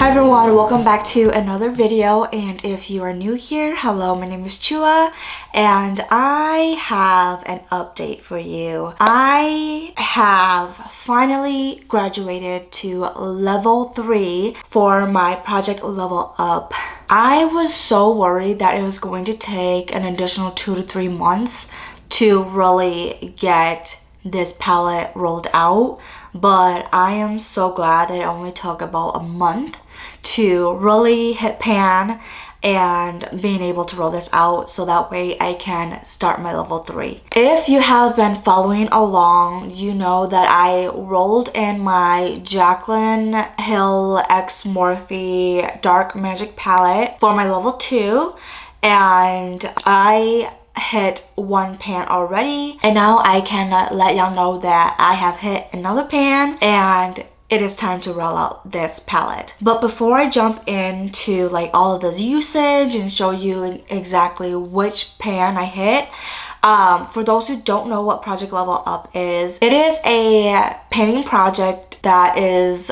Hi everyone, welcome back to another video, and if you are new here, hello, my name is Choua and I have an update for you. I have finally graduated to level 3 for my project level up. I was so worried that it was going to take an additional 2 to 3 months to really get this palette rolled out, but I am so glad that it only took about a month to really hit pan and being able to roll this out so that way I can start my level 3. If you have been following along, you know that I rolled in my Jaclyn Hill X Morphe Dark Magic palette for my level 2, and I hit one pan already, and now I can let y'all know that I have hit another pan and it is time to roll out this palette. But before I jump into like all of this usage and show you exactly which pan I hit, for those who don't know what Project Level Up is, it is a painting project that is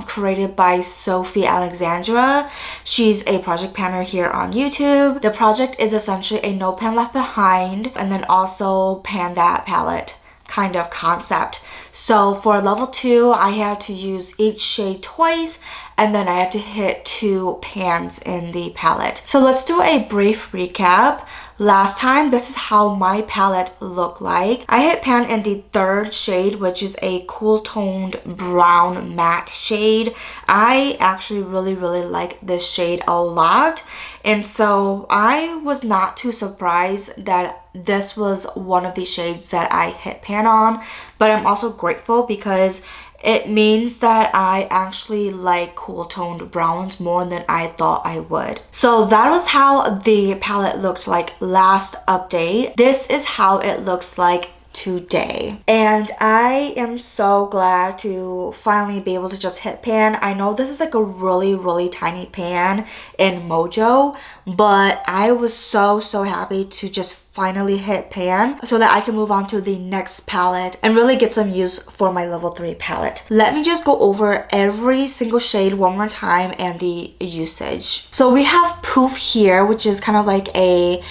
created by Sophie Alexandra. She's a project panner here on YouTube. The project is essentially a no pan left behind and then also pan that palette kind of concept. So for level 2, I had to use each shade twice, and then I had to hit 2 pans in the palette. So let's do a brief recap. Last time, this is how my palette looked like. I hit pan in the 3rd shade, which is a cool toned brown matte shade. I actually really like this shade a lot, and so I was not too surprised that this was one of the shades that I hit pan on, but I'm also grateful because it means that I actually like cool toned browns more than I thought I would. So that was how the palette looked like last update. This is how it looks like today, and I am so glad to finally be able to just hit pan. I know this is like a really tiny pan in Mojo, but I was so happy to just finally hit pan so that I can move on to the next palette and really get some use for my level 3 palette. Let me just go over every single shade one more time and the usage. So we have Poof here, which is kind of like a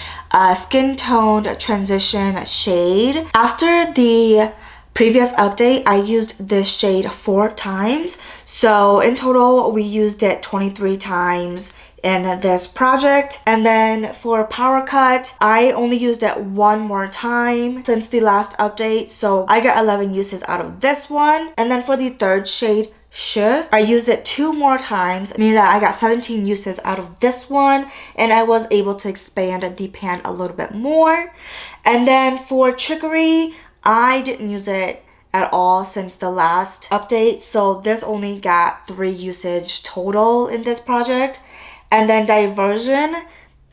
skin toned transition shade. After the previous update, I used this shade 4 times. So in total, we used it 23 times in this project. And then for Power Cut, I only used it 1 more time since the last update. So I got 11 uses out of this one. And then for the 3rd shade, I used it 2 more times, meaning that I got 17 uses out of this one, and I was able to expand the pan a little bit more. And then for Trickery, I didn't use it at all since the last update, so this only got 3 usage total in this project. And then Diversion,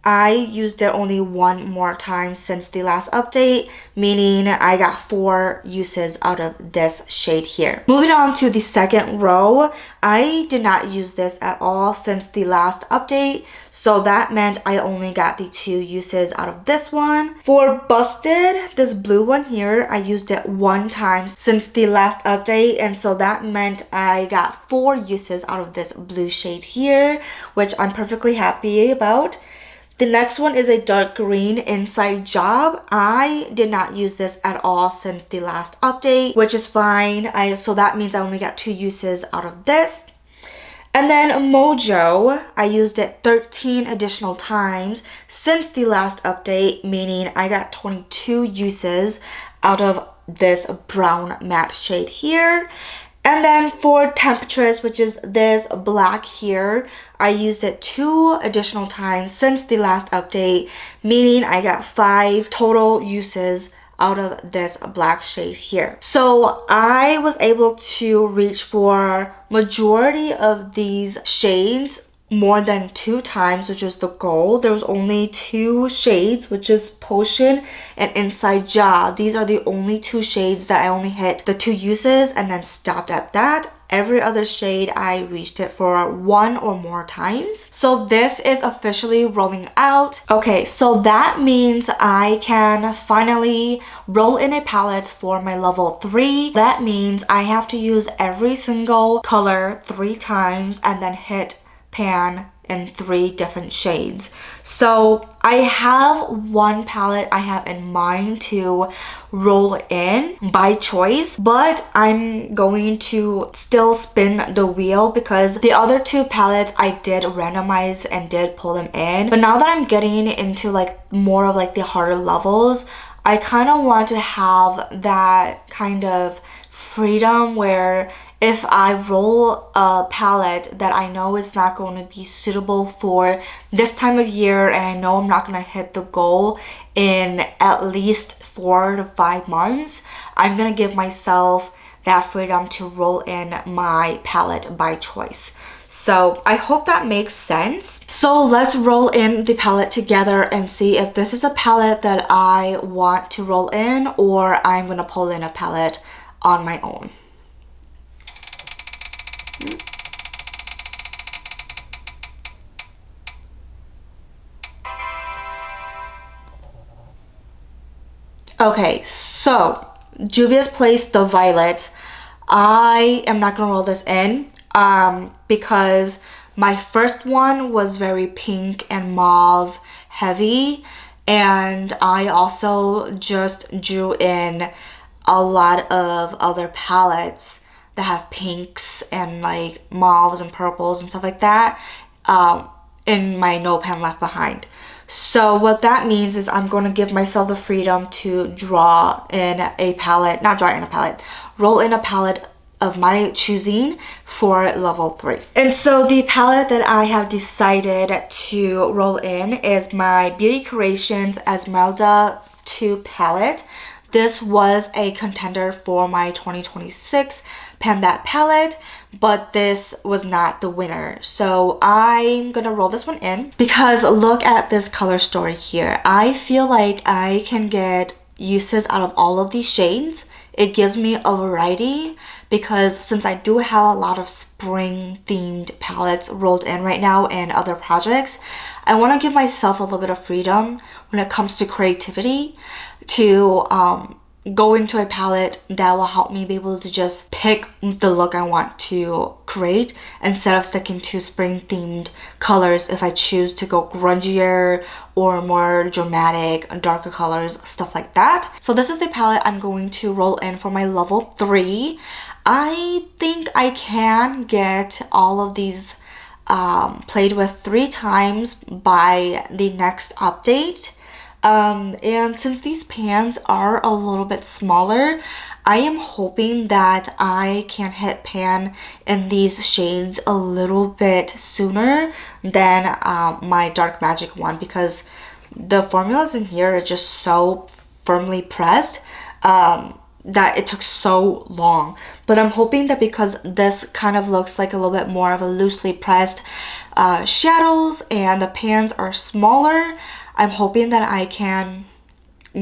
I used it only 1 more time since the last update, meaning I got 4 uses out of this shade here. Moving on to the 2nd row, I did not use this at all since the last update, so that meant I only got the 2 uses out of this one. For Busted, this blue one here, I used it 1 time since the last update, and so that meant I got 4 uses out of this blue shade here, which I'm perfectly happy about. The next one is a dark green Inside Job. I did not use this at all since the last update, which is fine. So that means I only got 2 uses out of this. And then Mojo, I used it 13 additional times since the last update, meaning I got 22 uses out of this brown matte shade here. And then for Temptress, which is this black here, I used it 2 additional times since the last update, meaning I got 5 total uses out of this black shade here. So I was able to reach for majority of these shades more than 2 times, which was the goal. There was only 2 shades, which is Potion and Inside Job. These are the only 2 shades that I only hit the 2 uses and then stopped at that. every other shade I reached it for 1 or more times. So this is officially rolling out. Okay, so that means I can finally roll in a palette for my level 3. That means I have to use every single color 3 times and then hit pan in 3 different shades. So I have one palette I have in mind to roll in by choice, but I'm going to still spin the wheel because the other 2 palettes I did randomize and did pull them in. But now that I'm getting into like more of like the harder levels, I kind of want to have that kind of freedom where if I roll a palette that I know is not going to be suitable for this time of year and I know I'm not going to hit the goal in at least 4 to 5 months, I'm going to give myself that freedom to roll in my palette by choice. So I hope that makes sense. So let's roll in the palette together and see if this is a palette that I want to roll in or I'm going to pull in a palette on my own. Okay, so Juvia's Place the Violet. I am not gonna roll this in because my first one was very pink and mauve heavy, and I also just drew in a lot of other palettes that have pinks and like mauves and purples and stuff like that in my No Pan Left Behind. So what that means is I'm going to give myself the freedom to draw in a palette, not draw in a palette, roll in a palette of my choosing for level 3. And so the palette that I have decided to roll in is my Beauty Creations Esmeralda 2 palette. This was a contender for my 2026 Pan That palette, but this was not the winner. So I'm gonna roll this one in because look at this color story here. I feel like I can get uses out of all of these shades. It gives me a variety because since I do have a lot of spring themed palettes rolled in right now and other projects, I want to give myself a little bit of freedom when it comes to creativity to go into a palette that will help me be able to just pick the look I want to create instead of sticking to spring themed colors if I choose to go grungier or more dramatic, darker colors, stuff like that. So this is the palette I'm going to roll in for my level 3. I think I can get all of these played with 3 times by the next update. And since these pans are a little bit smaller, I am hoping that I can hit pan in these shades a little bit sooner than my Dark Magic one because the formulas in here are just so firmly pressed that it took so long. But I'm hoping that because this kind of looks like a little bit more of a loosely pressed shadows and the pans are smaller, I'm hoping that I can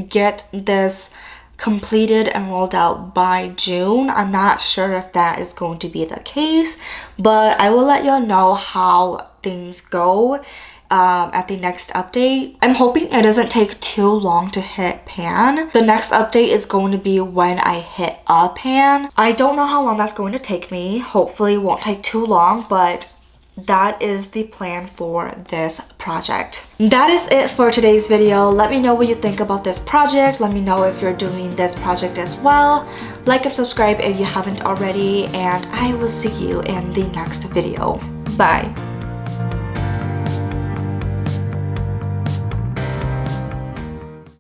get this completed and rolled out by June. I'm not sure if that is going to be the case, but I will let y'all know how things go at the next update. I'm hoping it doesn't take too long to hit pan. The next update is going to be when I hit a pan. I don't know how long that's going to take me. Hopefully it won't take too long, but that is the plan for this project. That is it for today's video. Let me know what you think about this project. Let me know if you're doing this project as well. Like and subscribe if you haven't already, and I will see you in the next video. Bye.